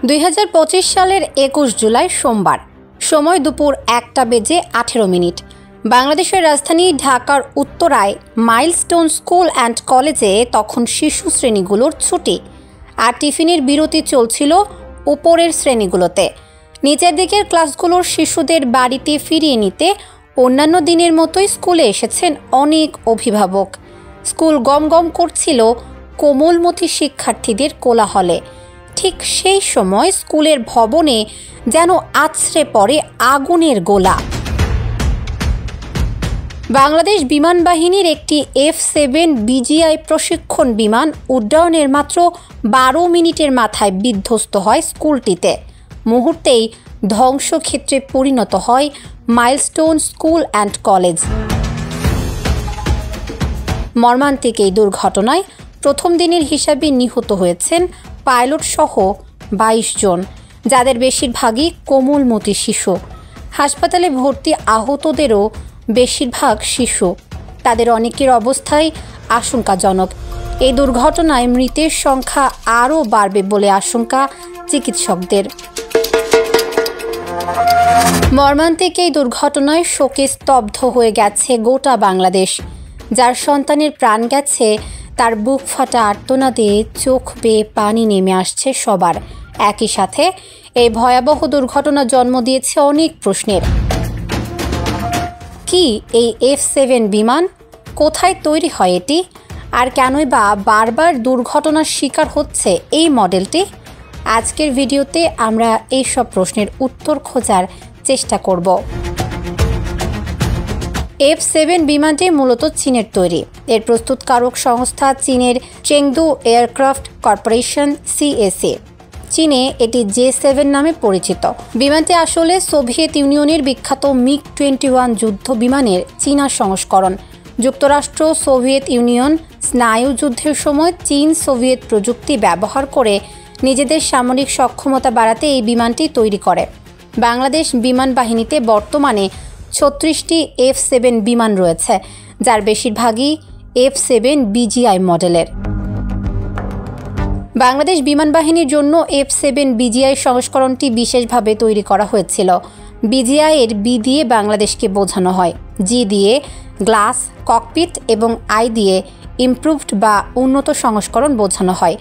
2025 সালের 21 জুলাই সোমবার, সময় দুপুর 1:18। বাংলাদেশের রাজধানী ঢাকার উত্তরায় মাইলস্টোন স্কুল অ্যান্ড কলেজে তখন শিশু শ্রেণীগুলোর ছুটি, আর টিফিনের বিরতি চলছিল উপরের শ্রেণীগুলোতে। নিচের দিকের ক্লাসগুলোর শিশুদের বাড়িতে ফিরিয়ে নিতে অন্যান্য দিনের মতোই স্কুলে এসেছেন অনেক অভিভাবক। স্কুল গমগম করছিল কোমলমতি শিক্ষার্থীদের কোলাহলে। ঠিক সেই সময় স্কুলের ভবনে যেন আছড়ে পড়ে আগুনের গোলা। বাংলাদেশ বিমান বাহিনীর একটি F-7 BGI প্রশিক্ষণ বিমান উড্ডয়নের মাত্র 12 মিনিটের মাথায় বিধ্বস্ত হয় স্কুলটিতে। মুহূর্তেই ধ্বংসক্ষেত্রে পরিণত হয় মাইলস্টোন স্কুল অ্যান্ড কলেজ। মর্মান্তিক এই দুর্ঘটনায় প্রথম দিনের হিসাবে নিহত হয়েছেন পাইলট সহ 22 জন, যাদের বেশিরভাগই কোমলমতি শিশু। হাসপাতালে ভর্তি আহতদেরও বেশিরভাগ শিশু। তাদের অনেকের অবস্থাই আশঙ্কাজনক। এই দুর্ঘটনায় মৃতের সংখ্যা আরও বাড়বে বলে আশঙ্কা চিকিৎসকদের। মর্মান্তিক এই দুর্ঘটনায় শোকে স্তব্ধ হয়ে গেছে গোটা বাংলাদেশ। যার সন্তানের প্রাণ গেছে তার বুক ফাটা আর্তনাদে চোখ বেয়ে পানি নেমে আসছে সবার। একই সাথে এই ভয়াবহ দুর্ঘটনা জন্ম দিয়েছে অনেক প্রশ্নের। কি এই F-7 বিমান? কোথায় তৈরি হয় এটি? আর কেনই বা বারবার দুর্ঘটনার শিকার হচ্ছে এই মডেলটি? আজকের ভিডিওতে আমরা এই সব প্রশ্নের উত্তর খোঁজার চেষ্টা করব। F-7 বিমানটি মূলত চীনের তৈরি। এর প্রস্তুতকারক সংস্থা চীনের চেংদু এয়ারক্রাফট কর্পোরেশন CSA। চীনে এটি J-7 নামে পরিচিত। বিমানটি আসলে সোভিয়েত ইউনিয়নের বিখ্যাত MiG-21 যুদ্ধ বিমানের চীনা সংস্করণ। যুক্তরাষ্ট্র সোভিয়েত ইউনিয়ন স্নায়ু যুদ্ধের সময় চীন সোভিয়েত প্রযুক্তি ব্যবহার করে নিজেদের সামরিক সক্ষমতা বাড়াতে এই বিমানটি তৈরি করে। বাংলাদেশ বিমান বাহিনীতে বর্তমানে 36টি F-7 বিমান রয়েছে, যার বেশিরভাগই F-7 BGI মডেলের। বাংলাদেশ বিমান বাহিনীর জন্য F-7 BGI সংস্করণটি বিশেষভাবে তৈরি করা হয়েছিল। BGI এর B দিয়ে বাংলাদেশকে বোঝানো হয়, G দিয়ে গ্লাস, ককপিট এবং I দিয়ে ইমপ্রুভড বা উন্নত সংস্করণ বোঝানো হয়।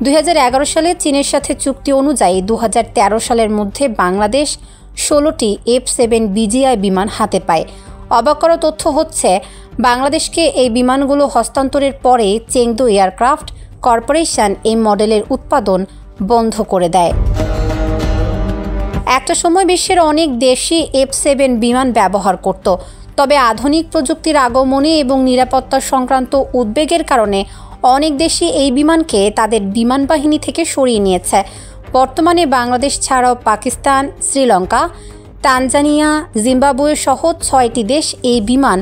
2011 সালে চীনের সাথে চুক্তি অনুযায়ী 2013 সালের মধ্যে বাংলাদেশ 16টি F-7 BGI বিমান হাতে পায়। অবাক করা তথ্য হচ্ছে, বাংলাদেশকে এই বিমানগুলো হস্তান্তরের পরে চেংদু এয়ারক্রাফট কর্পোরেশন এই মডেলের উৎপাদন বন্ধ করে দেয়। একটা সময় বিশ্বের অনেক দেশই F-7 বিমান ব্যবহার করত, তবে আধুনিক প্রযুক্তির আগমনে এবং নিরাপত্তা সংক্রান্ত উদ্বেগের কারণে অনেক দেশই এই বিমানকে তাদের বিমান বাহিনী থেকে সরিয়ে নিয়েছে। বর্তমানে বাংলাদেশ ছাড়াও পাকিস্তান, শ্রীলঙ্কা, তানজানিয়া, জিম্বাবুয়ে সহ 6টি দেশ এই বিমান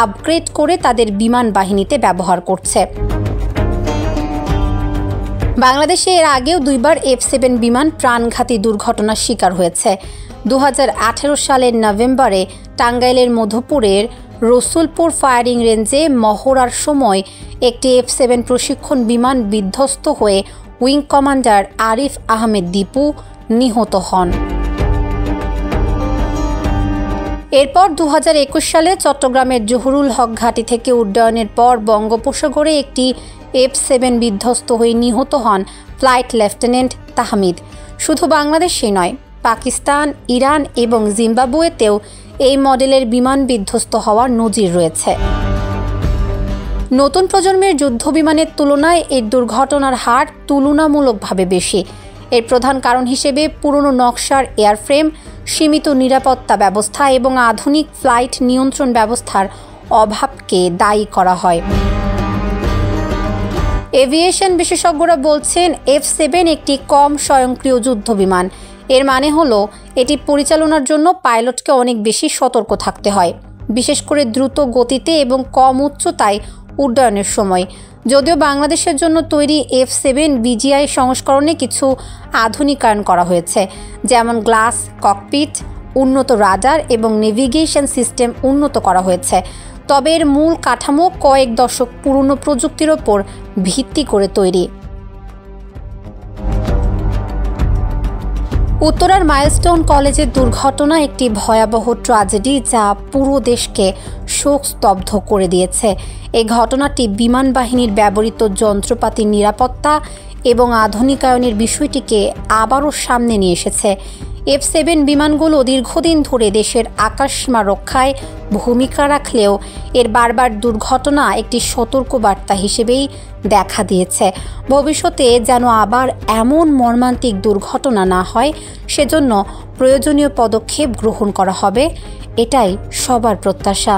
আপগ্রেড করে তাদের বিমান বাহিনীতে ব্যবহার করছে। বাংলাদেশে এর আগেও 2বার F-7 বিমান প্রাণঘাতী দুর্ঘটনার শিকার হয়েছে। 2018 সালের নভেম্বরে টাঙ্গাইলের মধুপুরের রসুলপুর ফায়ারিং রেঞ্জে মহড়ার সময় একটি F-7 প্রশিক্ষণ বিমান বিধ্বস্ত হয়ে উইং কমান্ডার আরিফ আহমেদ দীপু নিহত হন। এরপর 2021 সালে চট্টগ্রামের জহুরুল হক ঘাঁটি থেকে উড্ডয়নের পর বঙ্গোপসাগরে একটি F-7 বিধ্বস্ত হয়ে নিহত হন ফ্লাইট লেফটেন্যান্ট তাহমিদ। শুধু বাংলাদেশেই নয়, পাকিস্তান, ইরান এবং জিম্বাবুয়েতেও এই মডেলের বিমান বিধ্বস্ত হওয়ার নজির রয়েছে। নতুন প্রজন্মের যুদ্ধ বিমানের তুলনায় এর দুর্ঘটনার হার তুলনামূলকভাবে বেশি। এর প্রধান কারণ হিসেবে পুরনো নকশার এয়ারফ্রেম, সীমিত নিরাপত্তা ব্যবস্থা এবং আধুনিক ফ্লাইট নিয়ন্ত্রণ ব্যবস্থার অভাবকে দায়ী করা হয়। এভিয়েশন বিশেষজ্ঞরা বলছেন, F-7 একটি কম স্বয়ংক্রিয় যুদ্ধ বিমান। এর মানে হলো এটি পরিচালনার জন্য পাইলটকে অনেক বেশি সতর্ক থাকতে হয়, বিশেষ করে দ্রুত গতিতে এবং কম উচ্চতায় উড্ডয়নের সময়। যদিও বাংলাদেশের জন্য তৈরি F-7 BGI সংস্করণে কিছু আধুনিকায়ন করা হয়েছে, যেমন গ্লাস, ককপিট, উন্নত রাডার এবং নেভিগেশন সিস্টেম উন্নত করা হয়েছে, তবে এর মূল কাঠামো কয়েক দশক পুরনো প্রযুক্তির ওপর ভিত্তি করে তৈরি। উত্তরার মাইলস্টোন কলেজের দুর্ঘটনা একটি ভয়াবহ ট্র্যাজেডি, যা পুরো দেশকে শোকস্তব্ধ করে দিয়েছে। এই ঘটনাটি বিমান বাহিনীর ব্যবহৃত যন্ত্রপাতির নিরাপত্তা এবং আধুনিকায়নের বিষয়টিকে আবারও সামনে নিয়ে এসেছে। F-7 বিমানগুলো দীর্ঘদিন ধরে দেশের আকাশসীমা রক্ষায় ভূমিকা রাখলেও এর বারবার দুর্ঘটনা একটি সতর্কবার্তা হিসেবেই দেখা দিয়েছে। ভবিষ্যতে যেন আবার এমন মর্মান্তিক দুর্ঘটনা না হয়, সেজন্য প্রয়োজনীয় পদক্ষেপ গ্রহণ করা হবে, এটাই সবার প্রত্যাশা।